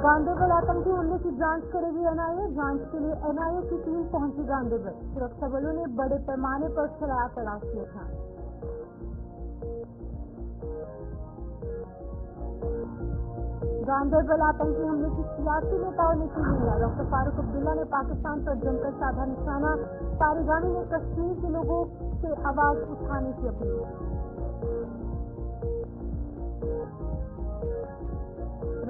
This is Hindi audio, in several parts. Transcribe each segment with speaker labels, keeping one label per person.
Speaker 1: गांधीगढ़ आतंकी हमले की जांच करेगी एनआईए। जांच के लिए एनआईए की टीम पहुंची गांधीगढ़। सुरक्षा बलों ने बड़े पैमाने पर चलाया तलाशी अभियान। गांधीगढ़ आतंकी हमले की सियासी नेताओं ने की निंदा। डॉक्टर फारूक अब्दुल्ला ने पाकिस्तान पर जमकर साधा निशाना। तारिगानी ने कश्मीर के लोगों से आवाज उठाने की अपील।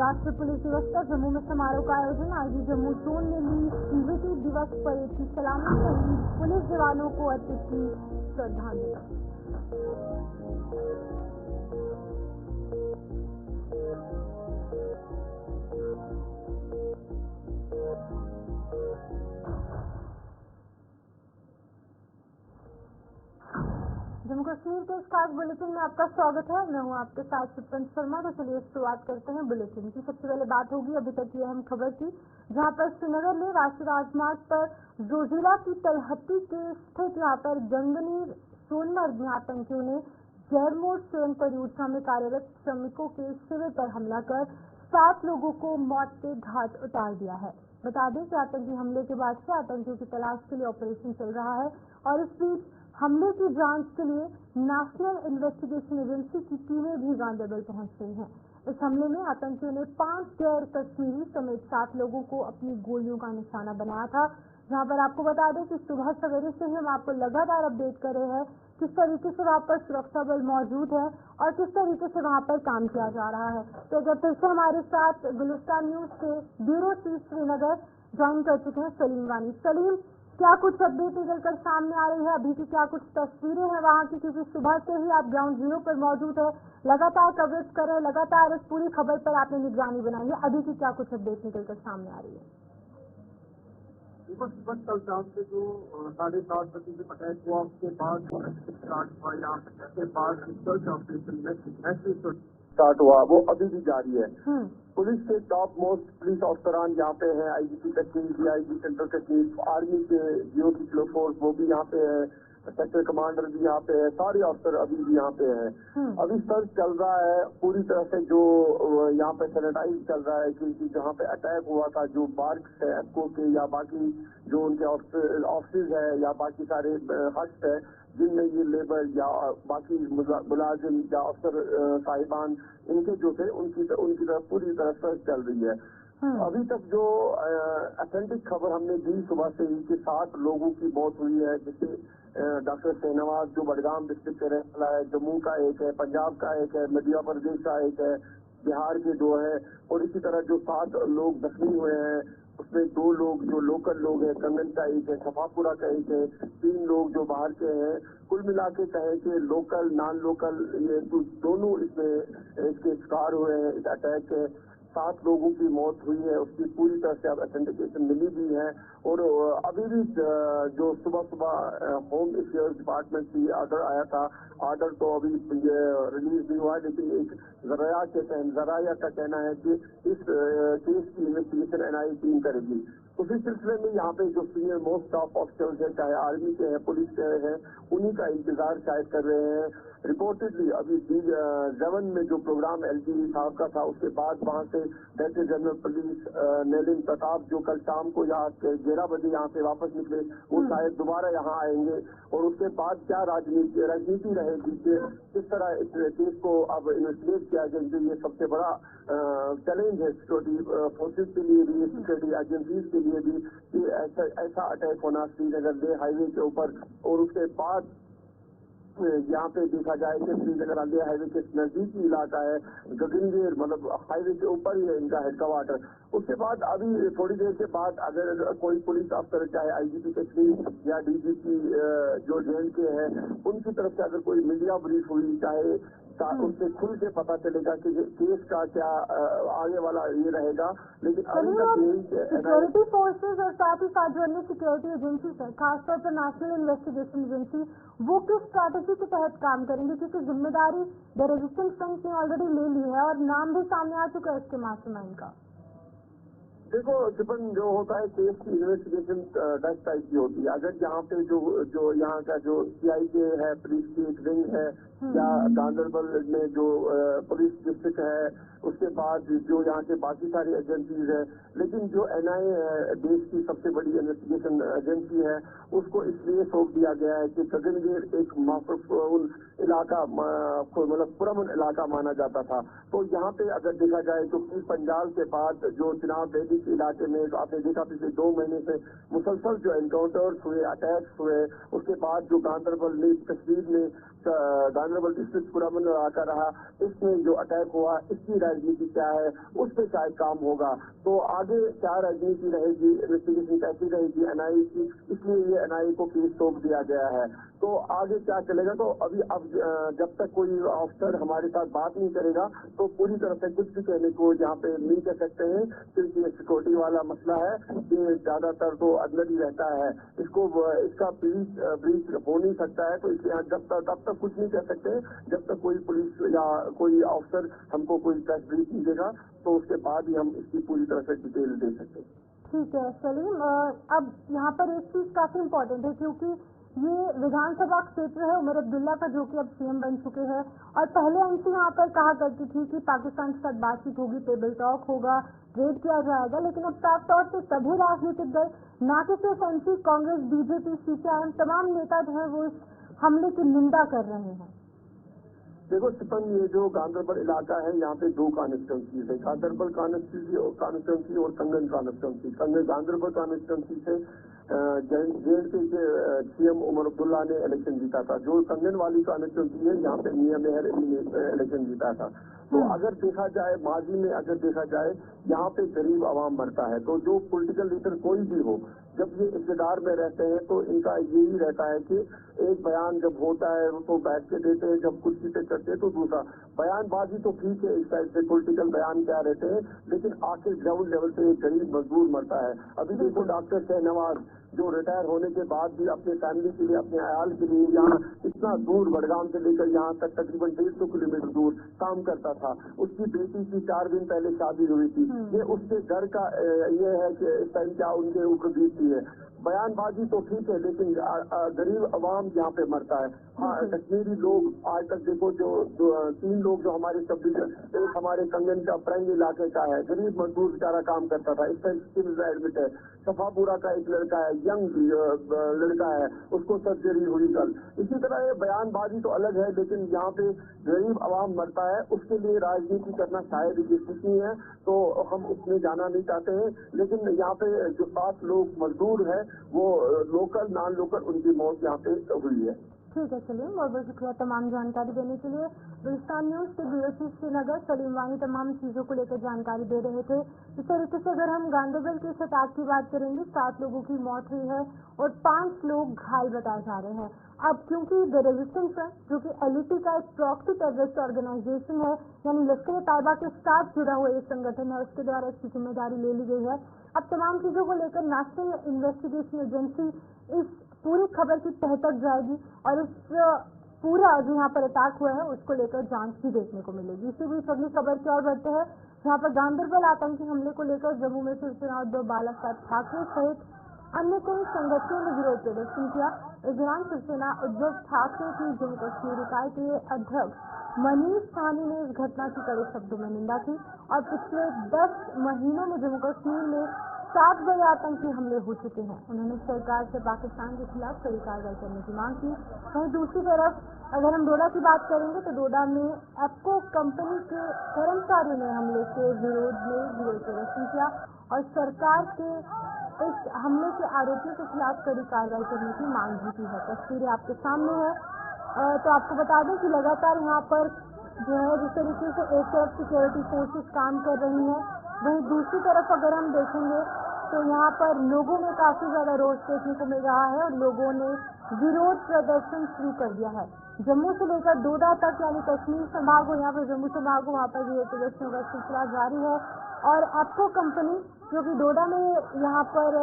Speaker 1: राष्ट्रीय पुलिस दिवस पर जम्मू में समारोह का आयोजन। आईजी जम्मू जोन ने ली विजय दिवस परेड की सलामी। शहीद पुलिस जवानों को अर्पित की श्रद्धांजलि। जम्मू कश्मीर के इस खास बुलेटिन में आपका स्वागत है। मैं हूं आपके साथ सुप्रीत शर्मा। तो चलिए शुरुआत करते हैं बुलेटिन की। सबसे पहले बात होगी अभी तक की अहम खबर की, जहां पर श्रीनगर में राष्ट्रीय राजमार्ग पर जोजिला की तलहटी के स्थित यहां पर गंगनीर सोनमर्ग में आतंकियों ने जैरमोड स्वयं परियोजना में कार्यरत श्रमिकों के शिविर पर हमला कर 7 लोगों को मौत के घाट उतार दिया है। बता दें कि आतंकी हमले के बाद से आतंकियों की तलाश के लिए ऑपरेशन चल रहा है और इस बीच हमले की जांच के लिए नेशनल इन्वेस्टिगेशन एजेंसी की टीमें भी गांधीगढ़ पहुंच गई हैं। इस हमले में आतंकियों ने 5 गैर कश्मीरी समेत 7 लोगों को अपनी गोलियों का निशाना बनाया था। जहां पर आपको बता दें कि सुबह सवेरे से ही हम आपको लगातार अपडेट कर रहे हैं किस तरीके से वहां पर सुरक्षा बल मौजूद है और किस तरीके से वहां पर काम किया जा रहा है। तो अगर फिर से हमारे साथ गुलिस्तान न्यूज के ब्यूरो चीफ श्रीनगर ज्वाइन कर चुके हैं सलीम वानी। सलीम, क्या कुछ अपडेट निकलकर सामने आ रही है? अभी की क्या कुछ तस्वीरें हैं वहाँ की, क्योंकि सुबह से ही आप ग्राउंड जीरो पर मौजूद है, लगातार कवरेज कर रहे हैं, लगातार इस पूरी खबर पर आपने निगरानी बनाई है। अभी की क्या कुछ अपडेट निकलकर सामने आ रही है?
Speaker 2: कल शाम से जो 7:30 बजे से अटैक हुआ उसके बाद स्टार्ट हुआ, यहाँ के बाद सर्च ऑपरेशन स्टार्ट हुआ, वो अभी भी जारी है। पुलिस के टॉप मोस्ट पुलिस अफसरान यहाँ पे हैं, आईजीपी तकनीक, डीआईजी सेंट्रल तकनीक, आर्मी के जियो की फ्लो फोर्स वो भी यहाँ पे है, सेक्टर कमांडर भी यहाँ पे है, सारे अफसर अभी भी यहाँ पे हैं। अभी सर्च चल रहा है पूरी तरह से, जो यहाँ पे सैनिटाइज चल रहा है, क्योंकि जहाँ पे अटैक हुआ था जो बार्क्स है एफको के या बाकी जो उनके ऑफिस है या बाकी सारे हट्स है जिनमें ये लेबर या बाकी मुलाजिम या अफसर साहिबान इनके जो थे उनकी तरफ पूरी तरह सर्च चल रही है। अभी तक जो ऑथेंटिक खबर हमने दी सुबह से ही कि 7 लोगों की मौत हुई है, जिससे डॉक्टर शहनवाज जो बडगाम डिस्ट्रिक्ट से रहने वाला है, जम्मू का एक है, पंजाब का एक है, मध्य प्रदेश का एक है, बिहार के 2 है और इसी तरह जो 7 लोग जख्मी हुए हैं उसमें 2 लोग जो लोकल लोग हैं, कंगन का एक है, सफापुरा का एक है, 3 लोग जो बाहर के हैं। कुल मिला के कहें कि लोकल नॉन लोकल ये दोनों इसमें इसके शिकार हुए हैं इस अटैक के। 7 लोगों की मौत हुई है, उसकी पूरी तरह से अब ऑथेंटिकेशन मिली भी है और अभी भी जो सुबह होम अफेयर्स डिपार्टमेंट से ऑर्डर आया था, ऑर्डर तो अभी रिलीज नहीं हुआ, लेकिन एक जराया का कहना है कि इस केस की इन्वेस्टिगेशन एनआईए टीम करेगी। उसी सिलसिले में यहाँ पे जो सीनियर मोस्ट टॉप ऑफिसर्स है, चाहे आर्मी के हैं, पुलिस के हैं, उन्हीं का इंतजार शायद कर रहे हैं। रिपोर्टेडली अभी D7 में जो प्रोग्राम एलजीई साहब का था उसके बाद वहाँ से director general police Nalin Pratap जो कल शाम को यहाँ 11 बजे यहाँ से वापस निकले, वो शायद दोबारा यहाँ आएंगे और उसके बाद क्या राजनीति रहेगी कि किस तरह इस केस को अब इन्वेस्टिगेट किया जाए। ये सबसे बड़ा चैलेंज है सिक्योरिटी फोर्सेज के लिए भी, सिक्योरिटी एजेंसीज के लिए भी कि ऐसा अटैक होना श्रीनगर ले हाईवे के ऊपर और उसके बाद यहाँ पे देखा जाए कि श्रीनगर आगे हाईवे के नजदीकी इलाका है, गगनगीर मतलब हाईवे के ऊपर ही है इनका हेडक्वार्टर। उसके बाद अभी थोड़ी देर के बाद अगर कोई पुलिस अफसर चाहे आईजीपी तकनीक या डीजीपी जो जेल के हैं उनकी तरफ से अगर कोई मीडिया ब्रीफ हुई चाहे उससे खुल के पता चलेगा कि केस का क्या आगे वाला ये रहेगा। लेकिन अभी तक
Speaker 1: सिक्योरिटी फोर्सेज और साथ ही साथ जो अन्य सिक्योरिटी एजेंसीज है, खासतौर पर नेशनल इन्वेस्टिगेशन एजेंसी, वो किस स्ट्रैटेजी के तहत काम करेंगे? क्योंकि जिम्मेदारी द रेजिस्टेंस फ्रंट ने ऑलरेडी ले ली है और नाम भी सामने आ चुका है इसके मास्टरमाइंड का।
Speaker 2: देखो सिपन, जो होता है केस की इन्वेस्टिगेशन 10 टाइप की होती है। अगर यहाँ पे जो यहाँ का जो CIK है, पुलिस की एक विंग है, या गांधरबल में जो पुलिस डिस्ट्रिक्ट है, उसके बाद जो यहाँ के बाकी सारी एजेंसीज है, लेकिन जो NIA है, देश की सबसे बड़ी इन्वेस्टिगेशन एजेंसी है, उसको इसलिए सौंप दिया गया है कि गगनगीर एक महत्वपूर्ण इलाका, मतलब पुरअमन इलाका माना जाता था। तो यहाँ पे अगर देखा जाए तो पीर पंजाल के बाद जो चुनाव बेदी के इलाके में, तो आपने देखा पिछले 2 महीने से मुसलसल जो एनकाउंटर्स हुए, अटैक्स हुए, उसके बाद जो गांधरबल में, कश्मीर में गांधरबल डिस्ट्रिक्ट पुरअमन इलाका रहा, इसमें जो अटैक हुआ, इसकी राजनीति क्या है, उस पर शायद काम होगा। तो आगे क्या राजनीति रहेगी, इन्वेस्टिगेशन कैसी रहेगी NIA की, इसलिए ये NIA को केस सौंप दिया गया है। तो आगे क्या चलेगा, तो अभी अब जब तक कोई अफसर हमारे साथ बात नहीं करेगा तो पूरी तरह से कुछ भी कहने को यहाँ पे नहीं कह सकते हैं, क्योंकि ये सिक्योरिटी वाला मसला है। ये ज्यादातर तो अंदर ही रहता है, इसका ब्रीच हो नहीं सकता है। तो इसलिए तब तक कुछ नहीं कह सकते जब तक कोई पुलिस या कोई अफसर हमको कोई प्रेस ब्रीफ नहीं देगा, तो उसके बाद ही हम इसकी पूरी तरह से डिटेल दे सकते हैं।
Speaker 1: ठीक है सलीम, अब यहाँ पर एक चीज काफी इम्पोर्टेंट है, क्योंकि ये विधानसभा क्षेत्र है उमर अब्दुल्ला का, जो कि अब CM बन चुके हैं। और पहले MC यहाँ पर कहा करती थी कि पाकिस्तान के साथ बातचीत होगी, टेबल टॉक होगा, रेड किया जाएगा, लेकिन अब साफ तौर से सभी राजनीतिक दल, न कि सिर्फ MC, कांग्रेस, BJP, CPIM, तमाम नेता जो है वो इस हमले की निंदा कर रहे हैं।
Speaker 2: देखो सिपन, ये जो गांधरबल इलाका है, यहाँ पे 2 कॉन्स्टिट्यूंसीज है, गांधरबल कॉन्स्टिट्यूंसी और कंगन कॉन्स्टिट्यूंसी। गांधरबल कॉन्स्टिट्यूंसी से JNK के CM उमर अब्दुल्ला ने इलेक्शन जीता था। जो कंगन वाली कॉन्स्टिट्यूंसी है, यहाँ पे मियां मेहर अली ने इलेक्शन जीता था। तो अगर देखा जाए, माजी में अगर देखा जाए, यहाँ पे गरीब आवाम मरता है। तो जो पॉलिटिकल लीडर कोई भी हो, जब ये इक़्तिदार में रहते हैं तो इनका यही रहता है कि एक बयान जब होता है तो बैठ के देते हैं, जब कुर्सी पे चढ़ते हैं तो दूसरा बयानबाजी। तो ठीक है, इस टाइप से पॉलिटिकल बयान क्या रहते हैं, लेकिन आखिर ग्राउंड लेवल पे एक गरीब मजदूर मरता है। अभी देखो डॉक्टर शहनवाज, जो रिटायर होने के बाद भी अपने फैमिली के लिए, अपने अयाल के लिए यहाँ इतना दूर बड़गाम से लेकर यहाँ तक तकरीबन 150 किलोमीटर दूर काम करता था। उसकी बेटी की 4 दिन पहले शादी हुई थी। ये उसके घर का ये है कि इस टाइम क्या उनके ऊपर बीतती है। बयानबाजी तो ठीक है, लेकिन गरीब अवाम यहाँ पे मरता है। कश्मीरी लोग आज तक देखो, जो 3 लोग जो हमारे तब्दील, एक हमारे कंगन का फ्रेंड इलाके का है, गरीब मजदूर बेचारा काम करता था, इस टाइम एडमिट है। सफापुरा का एक लड़का है, यंग लड़का है, उसको सर्जरी हुई कल। इसी तरह ये बयानबाजी तो अलग है, लेकिन यहाँ पे गरीब अवाम मरता है, उसके लिए राजनीति करना शायद ये ठीक नहीं है, तो हम उसमें जाना नहीं चाहते हैं। लेकिन यहाँ पे जो 7 लोग मजदूर है, वो लोकल नॉन लोकल, उनकी मौत यहाँ पे हुई है।
Speaker 1: ठीक है सलीम, बहुत बहुत शुक्रिया तमाम जानकारी देने के लिए। गुलिस्तान न्यूज के ब्यूरो चीफ श्रीनगर सलीम वानी तमाम चीजों को लेकर जानकारी दे रहे थे। इस तरीके से अगर हम गांधरबल के इस अटैक की बात करेंगे, 7 लोगों की मौत हुई है और 5 लोग घायल बताए जा रहे हैं। अब क्योंकि द रेजिस्टेंस फ्रंट, जो कि LET का एक प्रॉक्सी टेररिस्ट ऑर्गेनाइजेशन है, यानी लश्कर-ए-तैयबा के साथ जुड़ा हुआ एक संगठन है, उसके द्वारा इसकी जिम्मेदारी ले ली गई है। अब तमाम चीजों को लेकर नेशनल इन्वेस्टिगेशन एजेंसी इस पूरी खबर की तह तक जाएगी और इस पूरा जो यहाँ पर अटैक हुआ है उसको लेकर जांच भी देखने को मिलेगी। इसी बीच अगली खबर की ओर बढ़ते हैं, जहाँ पर गांधरबल आतंकी हमले को लेकर जम्मू में शिवसेना उद्धव बालासाहेब ठाकरे सहित अन्य कई संगठनों ने विरोध प्रदर्शन किया। इस दौरान शिवसेना उद्धव ठाकरे की जम्मू कश्मीर इकाई के अध्यक्ष मनीष साहनी ने इस घटना की कड़े शब्दों में निंदा की और पिछले 10 महीनों में जम्मू कश्मीर में 7 बड़े आतंकी हमले हो चुके हैं। उन्होंने सरकार से पाकिस्तान के खिलाफ कड़ी कार्रवाई करने की मांग की। वहीं दूसरी तरफ अगर हम डोडा की बात करेंगे तो डोडा में एप्को कंपनी के कर्मचारियों ने हमले के विरोध में विरोध प्रदर्शन किया और सरकार के इस हमले के आरोपियों के खिलाफ कड़ी कार्रवाई करने की मांग भी की है। तस्वीरें आपके सामने है। तो आपको बता दें कि लगातार यहाँ पर जो है जिस तरीके से एक तरफ सिक्योरिटी फोर्सेस काम कर रही हैं, वहीं दूसरी तरफ अगर हम देखेंगे तो यहाँ पर लोगों में काफी ज्यादा रोष देखने को मिल रहा है और लोगों ने विरोध प्रदर्शन शुरू कर दिया है। जम्मू से लेकर डोडा तक, यानी कश्मीर संभाग हो, यहाँ पर जम्मू संभाग हो, वहाँ पर विरोध प्रदर्शन का सिलसिला जारी है। और एप्को कंपनी जो कि डोडा में यहाँ पर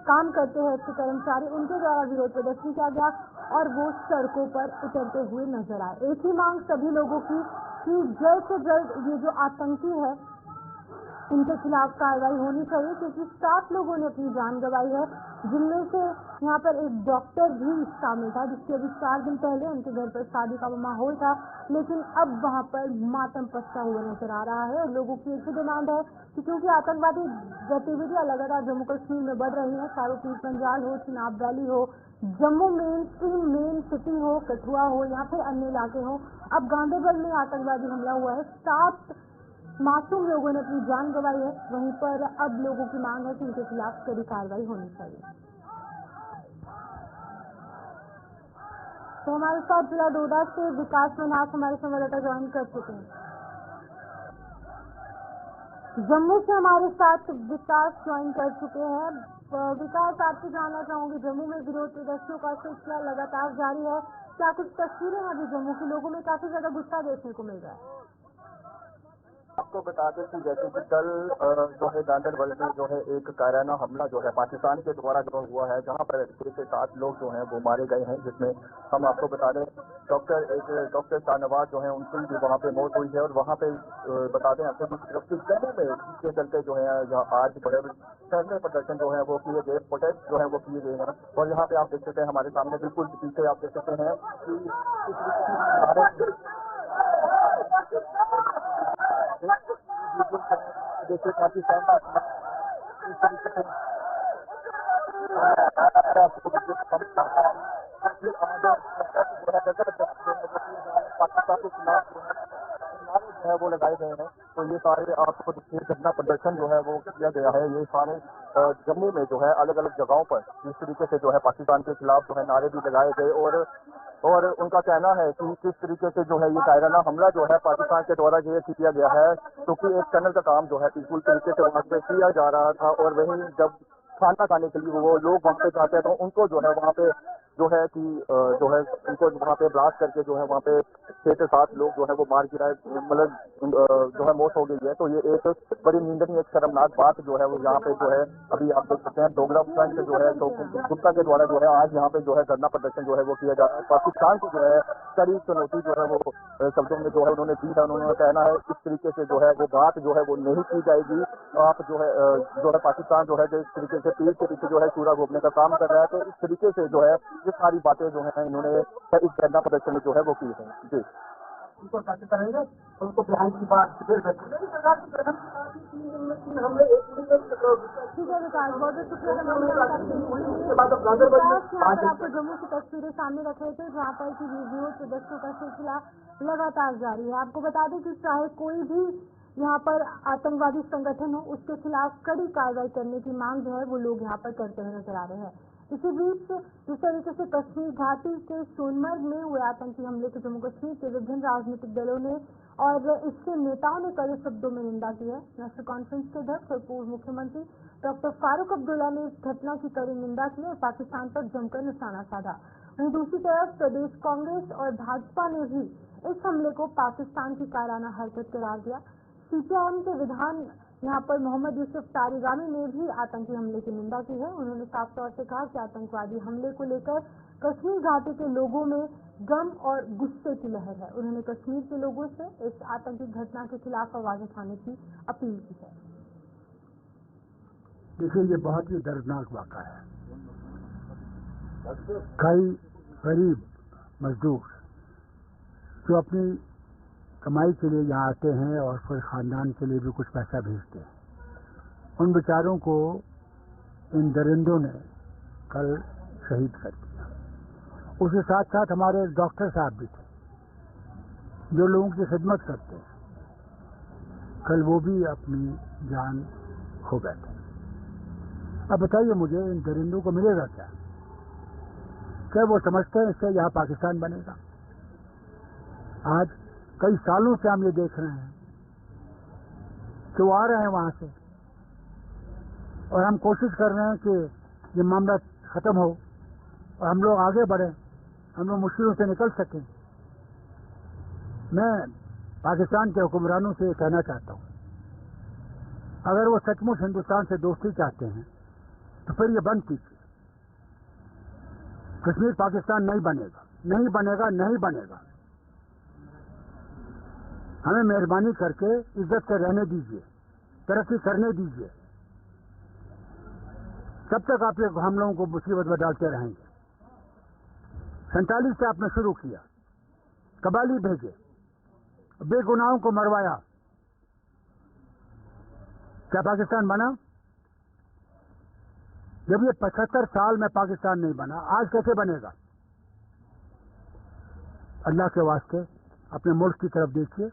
Speaker 1: काम करते हैं इसके कर्मचारी, उनके द्वारा विरोध प्रदर्शन किया गया और वो सड़कों पर उतरते हुए नजर आए। एक ही मांग सभी लोगों की कि जल्द से जल्द ये जो आतंकी है इनके खिलाफ कार्रवाई होनी चाहिए, क्योंकि 7 लोगों ने अपनी जान गंवाई है, जिनमें से यहाँ पर एक डॉक्टर भी शामिल था, जिसके अभी 4 दिन पहले उनके घर पर शादी का माहौल था, लेकिन अब वहाँ पर मातम पसता हुआ नजर आ रहा है। और लोगों की एक ही डिमांड है कि क्योंकि आतंकवादी गतिविधियां लगातार जम्मू कश्मीर में बढ़ रही है, चारों पीर पंजाल हो, चिनाब वैली हो, जम्मू मेन सिटी हो, कठुआ हो या फिर अन्य इलाके हो, अब गांधरबल में आतंकवादी हमला हुआ है, 7 मासूम लोगों ने अपनी जान गंवाई है। वहीं पर अब लोगों की मांग है कि उनके खिलाफ कड़ी कार्रवाई होनी चाहिए। तो हमारे साथ जिला डोडा से विकास मनास हमारे संवाददाता ज्वाइन कर चुके हैं। जम्मू से हमारे साथ विकास ज्वाइन कर चुके हैं। विकास, आपसे जानना चाहूंगी, जम्मू में विरोध प्रदर्शनों का सिलसिला लगातार जारी है, क्या कुछ तस्वीरें हैं अभी जम्मू के लोगों में काफी ज्यादा गुस्सा देखने को मिल रहा है?
Speaker 3: आपको बता दें कि जैसे कि कल जो है गांधरबल में जो है एक कायराना हमला जो है पाकिस्तान के द्वारा जो हुआ है, जहां पर 6 से 7 लोग जो हैं वो मारे गए हैं, जिसमें हम आपको बता दें डॉक्टर शाहनवाज जो है उनकी भी वहां पे मौत हुई है। और वहां पे बता दें आपको कि जम्मू में इसके चलते जो है आज बड़े धरने प्रदर्शन जो है वो किए गए, प्रोटेस्ट जो है वो किए गए हैं। और यहाँ पे आप देख सकते हैं हमारे सामने बिल्कुल पीछे आप देख सकते हैं कि जैसे पाकिस्तान पाकिस्तान के खिलाफ जो है वो लगाए गए हैं। तो ये सारे आपको धरना प्रदर्शन जो है वो किया गया है, ये सारे जम्मू में जो है अलग अलग जगहों पर जिस तरीके से जो है पाकिस्तान के खिलाफ जो है नारे भी लगाए गए। और उनका कहना है कि किस तरीके से जो है ये कायराना हमला जो है पाकिस्तान के द्वारा जो है किया गया है, क्योंकि एक टनल का काम जो है पीसफुल तरीके से वहाँ पे किया जा रहा था। और वहीं जब खाना खाने के लिए वो लोग वहाँ पे जाते हैं तो उनको जो है वहाँ पे जो है कि जो है उनको वहाँ पे ब्लास्ट करके जो है वहाँ पे 6 से 7 लोग जो है वो मार गिराए, मतलब जो है मौत हो गई है। तो ये एक बड़ी निंदनीय, एक शर्मनाक बात जो है वो यहाँ पे जो है अभी आप देख सकते हैं डोगरा फ्रंट जो है तो गुप्ता के द्वारा जो है आज यहाँ पे जो है धरना प्रदर्शन जो है वो किया जा रहा है। पाकिस्तान की जो है कड़ी चुनौती जो है वो शब्दों में जो है उन्होंने दी है। उन्होंने कहना है इस तरीके से जो है वो बात जो है वो नहीं की जाएगी। आप जो है पाकिस्तान जो है जिस तरीके से पीठ के पीछे जो है चूरा घोपने का काम कर रहा है, तो इस तरीके से जो है ये सारी बातें जो है इन्होंने इस धरना प्रदर्शन में जो है वो की है। जी
Speaker 2: उनको करेंगे, उनको बिहार की बात
Speaker 1: ठीक है विकास, बहुत शुक्रिया। आपको जम्मू की तस्वीरें सामने रख रहे थे, जहाँ पर की विरोध प्रदर्शनों का सिलसिला लगातार जारी है। आपको बता दें कि चाहे कोई भी यहाँ पर आतंकवादी संगठन हो, उसके खिलाफ कड़ी कार्रवाई करने की मांग जो है वो लोग यहाँ पर करते हुए नजर आ रहे हैं। इसी बीच जिस तरीके से कश्मीर घाटी के सोनमर्ग में हुए आतंकी हमले की जम्मू कश्मीर के विभिन्न राजनीतिक दलों ने और इसके नेताओं ने कड़े शब्दों में निंदा की है। नेशनल कॉन्फ्रेंस के अध्यक्ष और पूर्व मुख्यमंत्री डॉक्टर फारूक अब्दुल्ला ने इस घटना की कड़ी निंदा की और पाकिस्तान पर जमकर निशाना साधा। वहीं दूसरी तरफ प्रदेश कांग्रेस और भाजपा ने भी इस हमले को पाकिस्तान की कायराना हरकत करार दिया। सीपीआईएम के विधान यहाँ पर मोहम्मद यूसुफ तारिगामी ने भी आतंकी हमले की निंदा की है। उन्होंने साफ तौर से कहा कि आतंकवादी हमले को लेकर कश्मीर घाटी के लोगों में गम और गुस्से की लहर है। उन्होंने कश्मीर के लोगों से इस आतंकी घटना के खिलाफ आवाज उठाने की अपील की है।
Speaker 4: देखिए, ये बहुत ही दर्दनाक वाक़ा है। कई गरीब मजदूर जो अपनी कमाई के लिए यहाँ आते हैं और फिर खानदान के लिए भी कुछ पैसा भेजते हैं, उन बेचारों को इन दरिंदों ने कल शहीद कर दिया। उसके साथ साथ हमारे डॉक्टर साहब भी थे जो लोगों की खिदमत करते हैं, कल वो भी अपनी जान खो बैठे। अब बताइए मुझे, इन दरिंदों को मिलेगा क्या? क्या वो समझते हैं इससे यहाँ पाकिस्तान बनेगा? आज कई सालों से हम ये देख रहे हैं कि वो आ रहे हैं वहां से, और हम कोशिश कर रहे हैं कि ये मामला खत्म हो और हम लोग आगे बढ़े, हम लोग मुश्किलों से निकल सकें। मैं पाकिस्तान के हुक्मरानों से कहना चाहता हूं, अगर वो सचमुच हिंदुस्तान से दोस्ती चाहते हैं तो फिर ये बंद कीजिए। कश्मीर पाकिस्तान नहीं बनेगा, नहीं बनेगा, नहीं बनेगा। हमें मेहरबानी करके इज्जत से रहने दीजिए। तरक्की करने दीजिए। तब तक आप ये हम लोगों को मुसीबत में डालते रहेंगे। 47 से आपने शुरू किया, कबाली भेजे, बेगुनाहों को मरवाया। क्या पाकिस्तान बना? जब ये 75 साल में पाकिस्तान नहीं बना, आज कैसे बनेगा? अल्लाह के वास्ते अपने मुल्क की तरफ देखिए,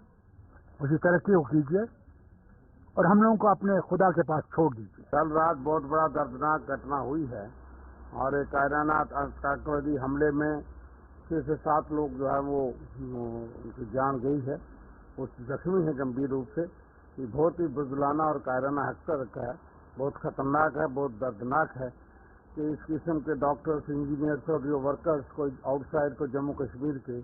Speaker 4: उसी तरक्की को कीजिए और हम लोगों को अपने खुदा के पास छोड़ दीजिए।
Speaker 3: कल रात बहुत बड़ा दर्दनाक घटना हुई है और एक कायराना आतंकवादी हमले में 6 से 7 लोग जो है वो उनकी जान गई है, वो जख्मी है गंभीर रूप से। ये बहुत ही बुज़दिलाना और कायराना हक़ीक़त है, बहुत खतरनाक है, बहुत दर्दनाक है कि इस किस्म के डॉक्टर्स, इंजीनियर्स और जो वर्कर्स को आउटसाइड को जम्मू कश्मीर के,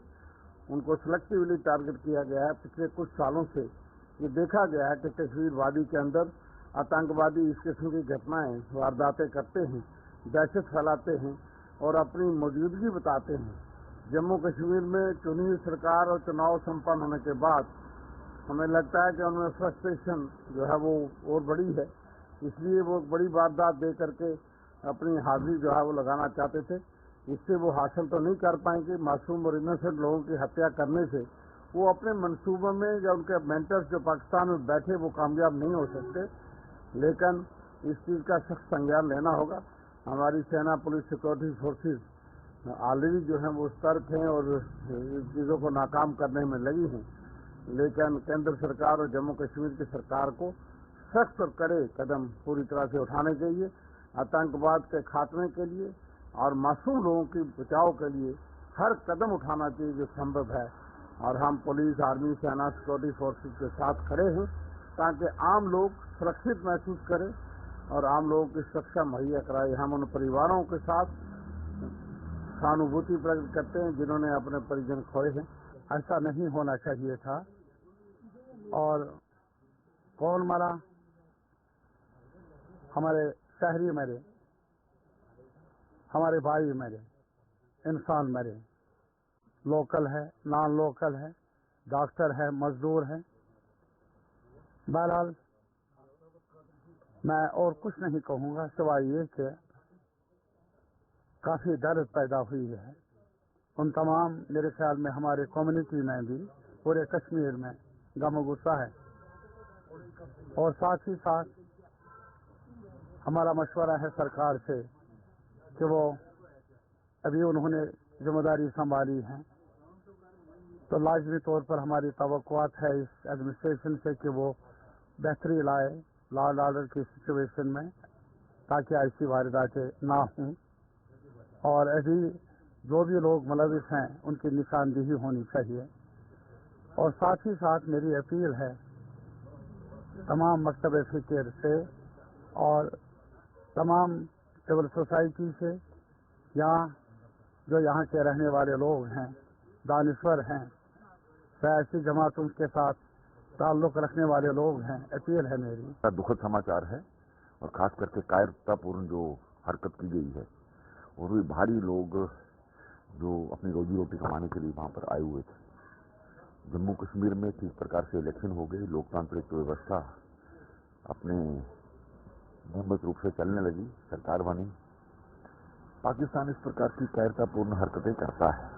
Speaker 3: उनको सिलेक्टिवली टारगेट किया गया है। पिछले कुछ सालों से ये देखा गया है कि कश्मीर वादी के अंदर आतंकवादी इस किस्म की घटनाएं, वारदातें करते हैं, दहशत फैलाते हैं और अपनी मौजूदगी बताते हैं। जम्मू कश्मीर में चुनी हुई सरकार और चुनाव संपन्न होने के बाद हमें लगता है कि उनमें फ्रस्ट्रेशन जो है वो और बड़ी है, इसलिए वो बड़ी वारदात दे करके अपनी हाजिरी जो है वो लगाना चाहते थे। इससे वो हासिल तो नहीं कर पाएंगे। मासूम और इनोसेंट लोगों की हत्या करने से वो अपने मंसूबों में या उनके मेंटर्स जो पाकिस्तान में बैठे वो कामयाब नहीं हो सकते। लेकिन इस चीज़ का सख्त संज्ञान लेना होगा। हमारी सेना, पुलिस, सिक्योरिटी फोर्सेस ऑलरेडी जो है वो सतर्क हैं और इन चीज़ों को नाकाम करने में लगी हैं। लेकिन केंद्र सरकार और जम्मू कश्मीर की सरकार को सख्त और कड़े कदम पूरी तरह से उठाने चाहिए, आतंकवाद के खात्मे के लिए और मासूम लोगों के बचाव के लिए हर कदम उठाना चाहिए जो संभव है। और हम पुलिस, आर्मी, सेना, सिक्योरिटी फोर्सेस के साथ खड़े हैं ताकि आम लोग सुरक्षित महसूस करें और आम लोगों की सुरक्षा मुहैया कराए। हम उन परिवारों के साथ सहानुभूति प्रकट करते हैं जिन्होंने अपने परिजन खोए हैं।
Speaker 4: ऐसा नहीं होना चाहिए था। और कौन मरा? हमारे शहरी मरे, हमारे भाई मरे, इंसान मरे, लोकल है, नॉन लोकल है, डॉक्टर है, मजदूर है। बहरहाल मैं और कुछ नहीं कहूँगा सिवाय ये कि काफ़ी दर्द पैदा हुई है उन तमाम, मेरे ख्याल में हमारे कम्युनिटी में भी, पूरे कश्मीर में गम गुस्सा है। और साथ ही साथ हमारा मशवरा है सरकार से कि वो अभी उन्होंने जिम्मेदारी संभाली है तो लाजमी तौर पर हमारी तवक्कुआत है इस एडमिनिस्ट्रेशन से कि वो बेहतरी लाए लॉ एंड ऑर्डर की सिचुएशन में, ताकि ऐसी वारदातें ना हों। और अभी जो भी लोग मुलविस हैं उनकी निशानदेही होनी चाहिए। और साथ ही साथ मेरी अपील है तमाम मकतब फ़िक्र से और तमाम सिविल सोसाइटी से, जो यहाँ के रहने वाले लोग हैं, दानिश्वर हैं, सियासी जमातों के साथ ताल्लुक़ रखने वाले लोग हैं, अपील है मेरी।
Speaker 5: दुखद समाचार है और खास करके कायरतापूर्ण जो हरकत की गई है, और भी भारी लोग जो अपनी रोजी रोटी कमाने के लिए वहाँ पर आए हुए थे। जम्मू कश्मीर में किस प्रकार से इलेक्शन हो गई, लोकतांत्रिक व्यवस्था अपने नियमित रूप से चलने लगी, सरकार बनी। पाकिस्तान इस प्रकार की कायरतापूर्ण हरकतें करता है।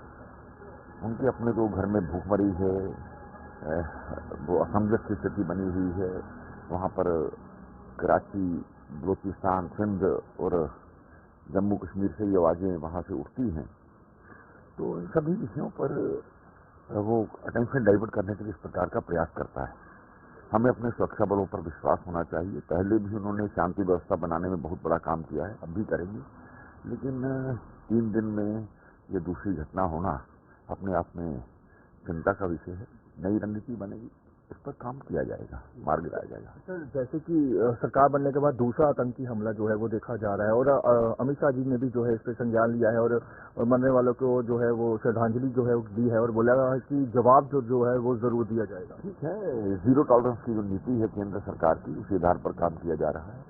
Speaker 5: उनके अपने तो घर में भूखमरी है, वो असमंजस की स्थिति बनी हुई है। वहाँ पर कराची, बलूचिस्तान, सिंध और जम्मू कश्मीर से ये आवाज़ें वहाँ से उठती हैं। तो इन सभी विषयों पर वो अटेंशन डाइवर्ट करने के लिए इस प्रकार का प्रयास करता है। हमें अपने सुरक्षा बलों पर विश्वास होना चाहिए। पहले भी उन्होंने शांति व्यवस्था बनाने में बहुत बड़ा काम किया है, अब भी करेंगे। लेकिन 3 दिन में ये दूसरी घटना होना अपने आप में चिंता का विषय है। नई रणनीति बनेगी, इस पर काम किया जाएगा, मार्ग लाया जाएगा।
Speaker 3: सर, जैसे कि सरकार बनने के बाद दूसरा आतंकी हमला जो है वो देखा जा रहा है और अमित शाह जी ने भी जो है इस पर संज्ञान लिया है और मरने वालों को जो है वो श्रद्धांजलि जो है दी है और बोला है कि जवाब जो है वो जरूर दिया जाएगा।
Speaker 5: ठीक है, जीरो टॉलरेंस की जो नीति है केंद्र सरकार की, उसी आधार पर काम किया जा रहा है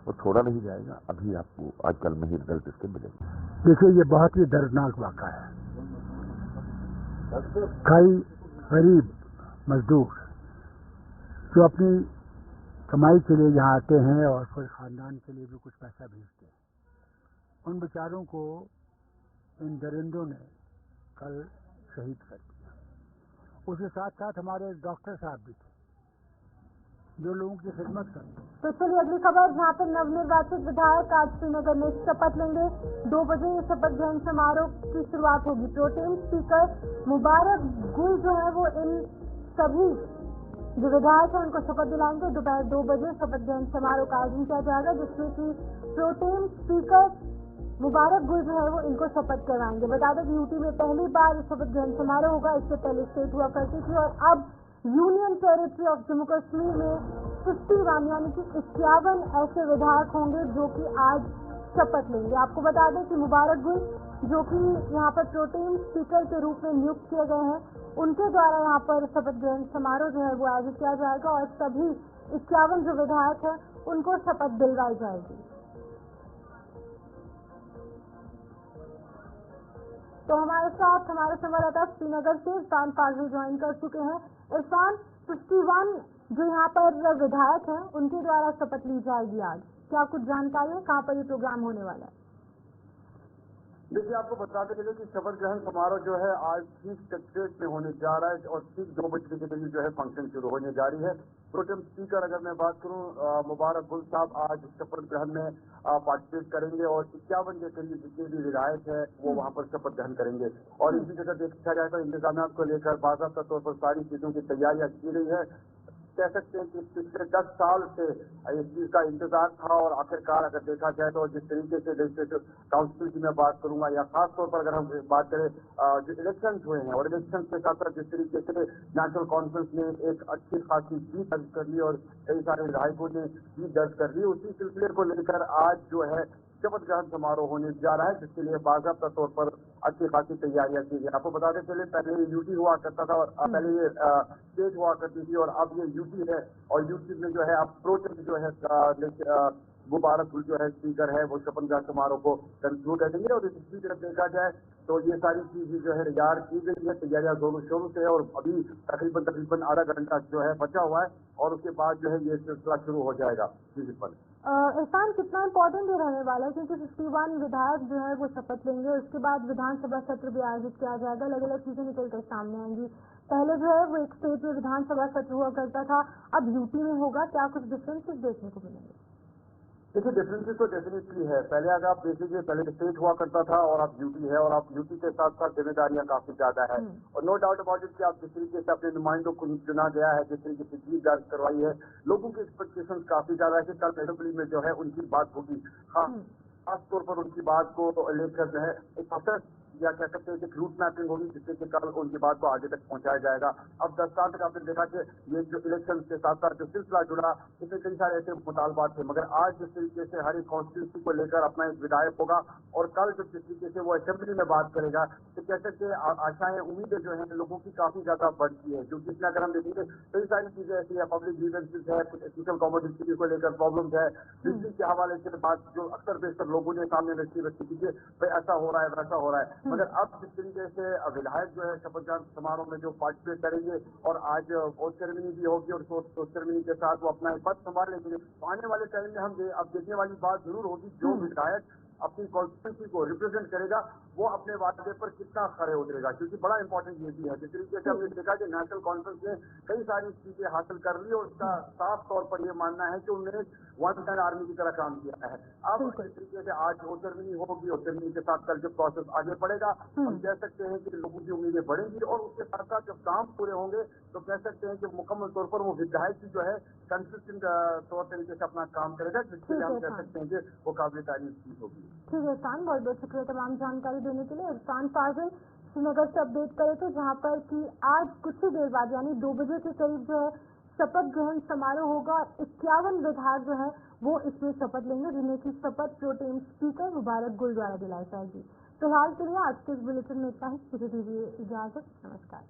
Speaker 5: और छोड़ा नहीं जाएगा। अभी आपको आजकल में ही रिजल्ट इसके मिलेंगे।
Speaker 4: देखिए, ये बहुत ही दर्दनाक वाक़ा है। कई गरीब मजदूर जो अपनी कमाई के लिए यहाँ आते हैं और फिर खानदान के लिए भी कुछ पैसा भेजते हैं, उन बेचारों को इन दरिंदों ने कल शहीद कर दिया। उसके साथ साथ हमारे डॉक्टर साहब भी थे जो लोगों की खिदमत करते हैं।
Speaker 1: तो चलिए अगली खबर, जहाँ पर नवनिर्वाचित विधायक आज श्रीनगर में शपथ लेंगे। 2 बजे ये शपथ ग्रहण समारोह की शुरुआत होगी। प्रोटेम स्पीकर मुबारक गुल जो है वो इन सभी जो विधायक है उनको शपथ दिलाएंगे। दोपहर 2 बजे शपथ ग्रहण समारोह का आयोजन किया जाएगा, जिसमें कि प्रोटेम स्पीकर मुबारक गुल जो है वो इनको शपथ करवाएंगे। बता दें कि यूटी में पहली बार शपथ ग्रहण समारोह होगा। इससे पहले स्टेट हुआ करती थी और अब union territory of Jammu Kashmir में 51 यानी कि 51 ऐसे विधायक होंगे जो कि आज शपथ लेंगे। आपको बता दें कि मुबारक गुल जो कि यहाँ पर प्रोटेम स्पीकर के रूप में नियुक्त किए गए हैं, उनके द्वारा यहाँ पर शपथ ग्रहण समारोह जो है वो आयोजित किया जाएगा और सभी 51 जो विधायक हैं उनको शपथ दिलवाई जाएगी। तो हमारे साथ हमारे संवाददाता श्रीनगर से इरफान फाजिल ज्वाइन कर चुके हैं। इरफान, 51 जो यहाँ पर विधायक हैं उनके द्वारा शपथ ली जाएगी आज, क्या कुछ जानकारी है? कहाँ पर ये प्रोग्राम होने वाला है?
Speaker 2: देखिए, आपको बताते चले कि शपथ ग्रहण समारोह जो है आज चीफ सेक्रेटरीट में होने जा रहा है और ठीक 2 बजे के करीब जो है फंक्शन शुरू होने जा रही है। प्रोटेम स्पीकर अगर मैं बात करूं, मुबारक गुल साहब आज शपथ ग्रहण में पार्टिसिपेट करेंगे और 51 के करीब जितने भी विधायक है वो वहां पर शपथ ग्रहण करेंगे। और इसी जगह देखा जाए तो इंतजाम को लेकर बाकायदा तौर पर सारी चीजों की तैयारियां की गई है। कह सकते हैं कि पिछले 10 साल से इस चीज का इंतजार था और आखिरकार अगर देखा जाए तो जिस तरीके से लेजिस्लेटिव काउंसिल की मैं बात करूंगा या खास तौर पर अगर हम बात करें जो इलेक्शन हुए हैं और इलेक्शन के साथ साथ जिस तरीके से नेशनल कॉन्फ्रेंस ने एक अच्छी खासी जीत दर्ज कर ली और कई सारे विधायकों ने जीत दर्ज कर ली, उसी सिलसिले को लेकर आज जो है शपथ ग्रहण समारोह होने जा रहा है, जिसके लिए बाकायदा तौर पर अच्छी खासी तैयारियां की गई। आपको बताते चले पहले ये यूटी हुआ करता था और पहले ये स्टेट हुआ करती थी और अब ये यूटी है और यूटी में जो है अब प्रोटेम जो है मुबारक गुल जो है स्पीकर है वो शपथ ग्रहण समारोह को कंक्लूड करेंगे। और इसी तरफ देखा जाए तो ये सारी चीजें जो है तैयार की गई है, तैयारियां दोनों शोरों से और अभी तकरीबन आधा घंटा जो है बचा हुआ है और उसके बाद जो है ये सिलसिला शुरू हो जाएगा।
Speaker 1: इरफान, कितना इम्पोर्टेंट ये रहने वाला है क्योंकि 51 विधायक जो है वो शपथ लेंगे, उसके बाद विधानसभा सत्र भी आयोजित किया जाएगा, अलग अलग चीजें निकल कर सामने आएंगी। पहले जो है वो एक स्टेट में विधानसभा सत्र हुआ करता था, अब यूटी में होगा, क्या कुछ डिफरेंसेस देखने को मिलेंगे?
Speaker 2: देखिए, डिफरेंसेस तो डेफिनेटली है। पहले अगर आप देख लीजिए, पहले स्टेट हुआ करता था और अब यूटी है और अब यूटी के साथ साथ जिम्मेदारियां काफी ज्यादा है और नो डाउट अबाउट इट कि आप जिस तरीके से अपने नुमाइंदों को चुना गया है, जिस तरीके से जीत दर्ज करवाई है, लोगों की एक्सपेक्टेशन काफी ज्यादा है कि कल असेंबली में जो है उनकी बात होगी। हाँ, खास तौर पर उनकी बात को लेकर जो है एक प्रोसेस या कह सकते हैं कि रूट मैपिंग होगी जिससे कि कल उनकी बात को आगे तक पहुंचाया जाएगा। अब 10 साल तक आपने देखा कि ये जो इलेक्शन के साथ साथ जो सिलसिला जुड़ा इसमें कई सारे ऐसे मुतालबात थे, मगर आज जिस तरीके से हर एक कॉन्स्टिट्यूंसी को लेकर अपना एक विधायक होगा और कल जब जिस तरीके से वो असेंबली में बात करेगा तो कह सकते हैं आशाएं उम्मीदें जो है लोगों की काफी ज्यादा बढ़ती है, क्योंकि इसमें अगर हम देखेंगे कई सारी चीजें ऐसी है, पब्लिक ग्रीवेंसेस है, कुछ एथिकल कमोडिटी को लेकर प्रॉब्लम है, बिजली के हवाले से बात जो अक्सर बेशतर लोगों ने सामने रखी थी कि भाई ऐसा हो रहा है वैसा हो रहा है, मगर अब जिस तरीके से विधायक जो है शपथ ग्रहण समारोह में जो पार्टिसिपेट करेंगे और आज ओथ सेरेमनी भी होगी और ओथ सेरेमनी के साथ वो अपना पद संभाल लेंगे, तो आने वाले टाइम में हम अब देखने वाली बात जरूर होगी जो विधायक अपनी कॉन्स्टिट्यूंसी को रिप्रेजेंट करेगा वो अपने वादे पर कितना खरे उतरेगा, क्योंकि बड़ा इंपॉर्टेंट ये भी है। जिस तरीके से हमने देखा कि नेशनल कॉन्फ्रेंस ने कई सारी चीजें हासिल कर ली और उसका साफ तौर पर ये मानना है कि उन्होंने वन मैन आर्मी की तरह काम किया है। अब इस तरीके से आज वो सेरेमनी होगी और सेरेमनी के साथ कल जो प्रोसेस आगे बढ़ेगा, हम कह सकते हैं कि लोगों की उम्मीदें बढ़ेंगी और उसके साथ साथ जब काम पूरे होंगे तो कह सकते हैं कि मुकम्मल तौर पर वो विधायक की जो है कंसिस्टेंट तौर तरीके से अपना काम करेगा, जिसके लिए हम कह सकते हैं कि वो काबिल तारीफ चीज होगी।
Speaker 1: ठीक है इरफान, बहुत बहुत शुक्रिया तमाम जानकारी देने के लिए। इरफान फाजिल श्रीनगर से अपडेट करे थे, जहाँ पर कि आज कुछ ही देर बाद यानी 2 बजे के करीब जो है शपथ ग्रहण समारोह होगा और 51 विधायक जो है वो इसमें शपथ लेंगे, जिन्हें की शपथ प्रोटेम स्पीकर मुबारक गुल द्वारा दिलाई जाएगी। फिलहाल के लिए आज के इस बुलेटिन में इतना ही। मुझे दीजिए इजाजत, नमस्कार।